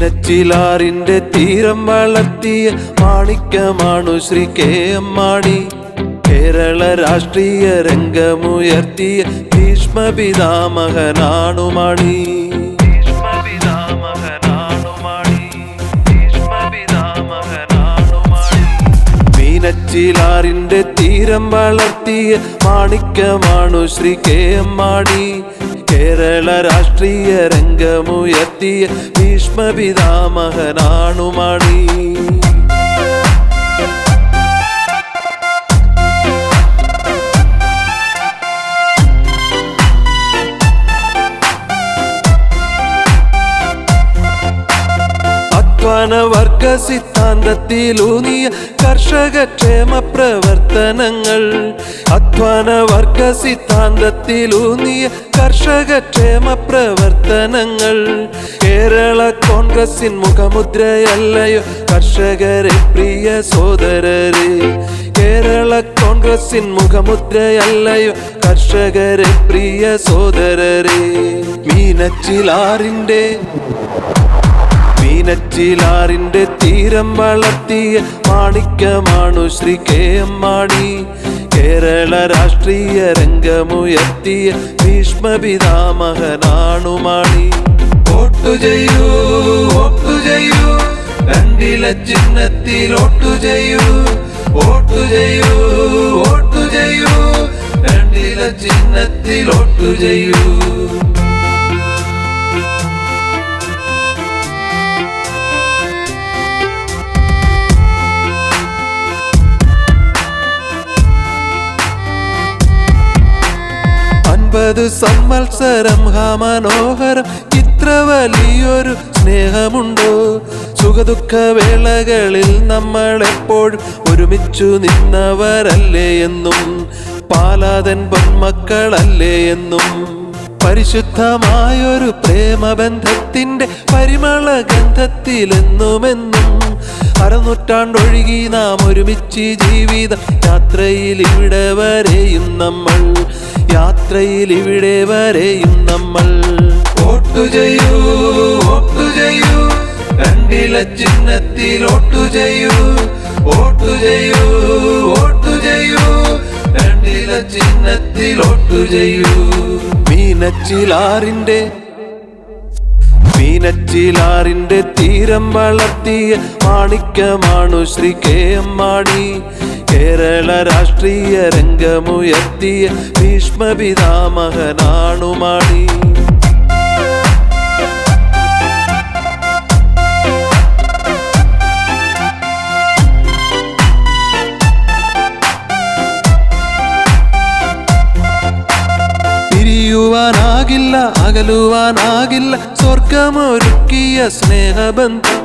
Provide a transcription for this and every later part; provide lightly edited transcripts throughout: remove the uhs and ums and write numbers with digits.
മീനച്ചിലാറിന്റെ തീരം വളർത്തിയ മാണിക്യമാണു Shri K M Mani. Kerala രാഷ്ട്രീയ രംഗമുയർത്തിയ ഭീഷ്മപിതാമഹനാണു മാണി. മീനച്ചിലാറിന്റെ തീരം വളർത്തിയ മാണിക്യമാണു ശ്രീ കെ എം മാണി. കേരള രാഷ്ട്രീയ രംഗമുയർത്തിയ ഭീഷ്മപിതാമഹനാണു മാണി. അധ്വാനവർഗ സിദ്ധാന്തത്തിലൂന്നിയ കർഷകക്ഷേമ പ്രവർത്തനങ്ങൾ. അധ്വാനവർഗ സിദ്ധാന്തത്തിലൂന്നിയ കർഷകക്ഷേമ പ്രവർത്തനങ്ങൾ. കേരള കോൺഗ്രസിൻ മുഖമുദ്രയല്ലയോ കർഷകരെ പ്രിയ സോദരരെ. കേരള കോൺഗ്രസിൻ മുഖമുദ്രയല്ലയോ കർഷകരെ പ്രിയ സോദരരെ. മീനച്ചിലാറിന്റെ തീരം വളർത്തിയ മാണിക്യമാണു ശ്രീ കെ എം മാണി. കേരള രാഷ്ട്രീയ രംഗമുയർത്തിയ ഭീഷ്മപിതാമഹനാണു മാണി. വോട്ടു ചെയ്യൂ, വോട്ടു ചെയ്യൂ, രണ്ടില ചിഹ്നത്തിൽ വോട്ടു ചെയ്യൂ. വോട്ടു ചെയ്യൂ, വോട്ടു ചെയ്യൂ, രണ്ടില ചിഹ്നത്തിൽ വോട്ടു ചെയ്യൂ. സംവത്സരം മനോഹരം, ഇത്ര വലിയൊരു സ്നേഹമുണ്ടോ? സുഖദുഃഖ വേളകളിൽ നമ്മൾ എപ്പോഴും ഒരുമിച്ചു നിന്നവരല്ലേ എന്നും, പാലാതൻ പൊന്മക്കളല്ലേ എന്നും. പരിശുദ്ധമായൊരു പ്രേമബന്ധത്തിന്റെ പരിമളഗന്ധത്തിലെന്നുമെന്നും അരനൂറ്റാണ്ടൊഴുകി നാം ഒരുമിച്ച് ജീവിതം. യാത്രയിൽ ഇവിടെ വരെയും നമ്മൾ, യാത്രയിൽ ഇവിടെ വരെയും നമ്മൾ. വോട്ടു ചെയ്യൂ, വോട്ടു ചെയ്യൂ, രണ്ടില ചിഹ്നത്തിൽ വോട്ടു ചെയ്യൂ. വോട്ടു ചെയ്യൂ, വോട്ടു ചെയ്യൂ, രണ്ടില ചിഹ്നത്തിൽ വോട്ടു ചെയ്യൂ. മീനച്ചിലാറിന്റെ തീരം വളർത്തിയ മാണിക്യമാണു ശ്രീ കെ എം മാണി. കേരള രാഷ്ട്രീയ രംഗമുയർത്തിയ ഭീഷ്മപിതാമഹനാണു മാണി. പിരിയുവാനാകില്ല, അകലുവാനാകില്ല സ്വർഗമൊരുക്കിയ സ്നേഹബന്ധം.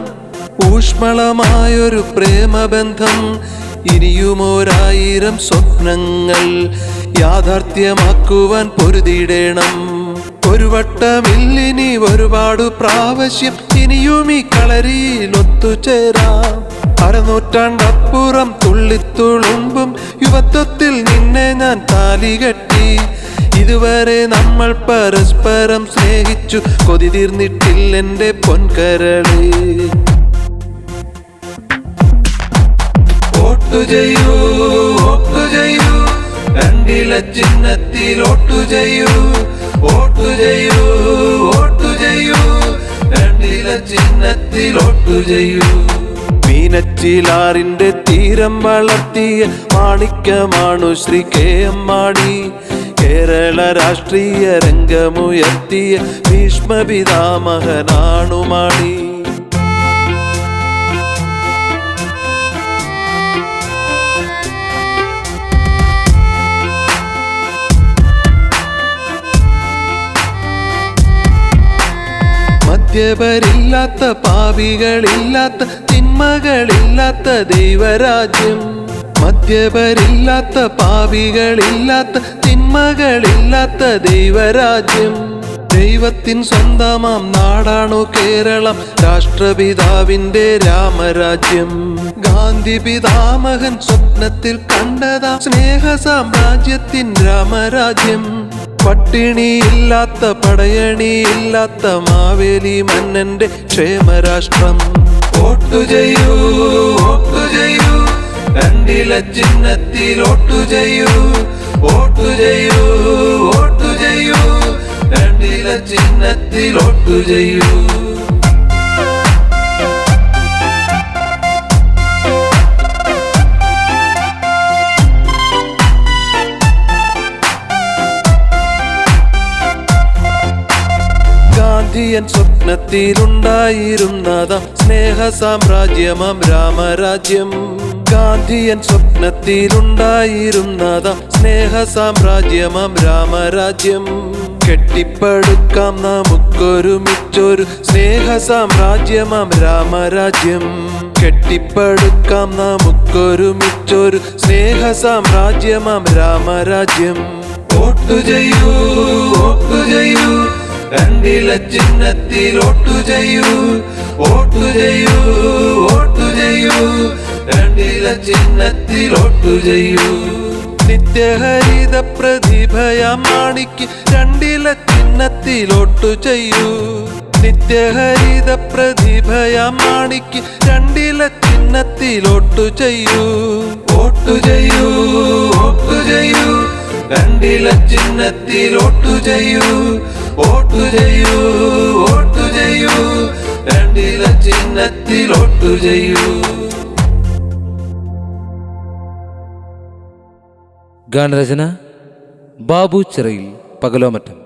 ഊഷ്മളമായൊരു പ്രേമബന്ധം. ഇനിയുമൊരായിരം സ്വപ്നങ്ങൾ യാഥാർത്ഥ്യമാക്കുവാൻ പൊരുതിടേണം. ഒരു വട്ടമില്ലിനി ഒരുപാട് പ്രാവശ്യം ഇനിയും ഈ കളരിയിൽ ഒത്തുചേരാം. അരനൂറ്റാണ്ടപ്പുറം തുള്ളിത്തുളുമ്പും യുവത്വത്തിൽ നിന്നെ ഞാൻ താലികെട്ടി. ഇതുവരെ നമ്മൾ പരസ്പരം സ്നേഹിച്ചു, കൊതി തീർന്നിട്ടില്ലെന്റെ പൊൻകരളേ. വോട്ടു ചെയ്യൂ, വോട്ടു ചെയ്യൂ, രണ്ടില ചിഹ്നത്തിൽ വോട്ടു ചെയ്യൂ. വോട്ടു ചെയ്യൂ, വോട്ടു ചെയ്യൂ, രണ്ടില ചിഹ്നത്തിൽ വോട്ടു ചെയ്യൂ. മീനച്ചിലാറിന്റെ തീരം വളർത്തിയ മാണിക്യമാണു ശ്രീ കെ എം മാണി. കേരള രാഷ്ട്രീയ രംഗമുയർത്തിയ ഭീഷ്മപിതാമഹനാണു മാണി. മദ്യപരില്ലാത്ത, പാപികളില്ലാത്ത, തിന്മകളില്ലാത്ത ദൈവരാജ്യം. മദ്യപരില്ലാത്ത, പാപികളില്ലാത്ത, തിന്മകളില്ലാത്ത ദൈവരാജ്യം. ദൈവത്തിൻ സ്വന്തമാം നാടാണു കേരളം, രാഷ്ട്രപിതാവിന്റെ രാമരാജ്യം. ഗാന്ധി പിതാമഹൻ സ്വപ്നത്തിൽ കണ്ടതാ സ്നേഹ സാമ്രാജ്യത്തിൻ രാമരാജ്യം. പട്ടിണിയില്ലാത്ത പടയണിയില്ലാത്ത മാവേലി മന്നന്റെ ക്ഷേമരാഷ്ട്രം. വോട്ടു ചെയ്യൂ, വോട്ടു ചെയ്യൂ, രണ്ടില ചിഹ്നത്തിൽ വോട്ടു ചെയ്യൂ, വോട്ടു ചെയ്യൂ, വോട്ടു ചെയ്യൂ, രണ്ടില ചിഹ്നത്തിൽ വോട്ടു ചെയ്യൂ. ഗാന്ധിയൻ സ്വപ്നത്തിലുണ്ടായിരുന്നതാം സ്നേഹ സാമ്രാജ്യമാം രാമരാജ്യം. ഗാന്ധിയൻ സ്വപ്നത്തിലുണ്ടായിരുന്നതാം സ്നേഹ സാമ്രാജ്യമാം രാമരാജ്യം. കെട്ടിപ്പടുക്കാം നമുക്കൊരുമിച്ചൊരു സ്നേഹ സാമ്രാജ്യമാം രാമരാജ്യം. കെട്ടിപ്പടുക്കാം നമുക്കൊരുമിച്ചൊരു സ്നേഹ സാമ്രാജ്യമാം രാമരാജ്യം. വോട്ടു ചെയ്യൂ, വോട്ടു ചെയ്യൂ, രണ്ടില ചിഹ്നത്തിൽ വോട്ടു ചെയ്യൂ, വോട്ടു ചെയ്യൂ, വോട്ടു ചെയ്യൂ, രണ്ടില ചിഹ്നത്തിൽ വോട്ടു ചെയ്യൂ. നിത്യഹരിത പ്രതിഭയാം മാണിക്ക് രണ്ടില ചിഹ്നത്തിൽ വോട്ടു ചെയ്യൂ. നിത്യഹരിത പ്രതിഭയാം മാണിക്ക് രണ്ടില ചിഹ്നത്തിൽ വോട്ടു ചെയ്യൂ. വോട്ടു ചെയ്യൂ, വോട്ടു ചെയ്യൂ, രണ്ടില ചിഹ്നത്തിൽ വോട്ടു ചെയ്യൂ, വോട്ടു ചെയ്യൂ, വോട്ടു ചെയ്യൂ, രണ്ടില ചിഹ്നത്തിൽ വോട്ടു ചെയ്യൂ. ഗാനരചന ബാബു ചിറയിൽ, പകലോമറ്റം.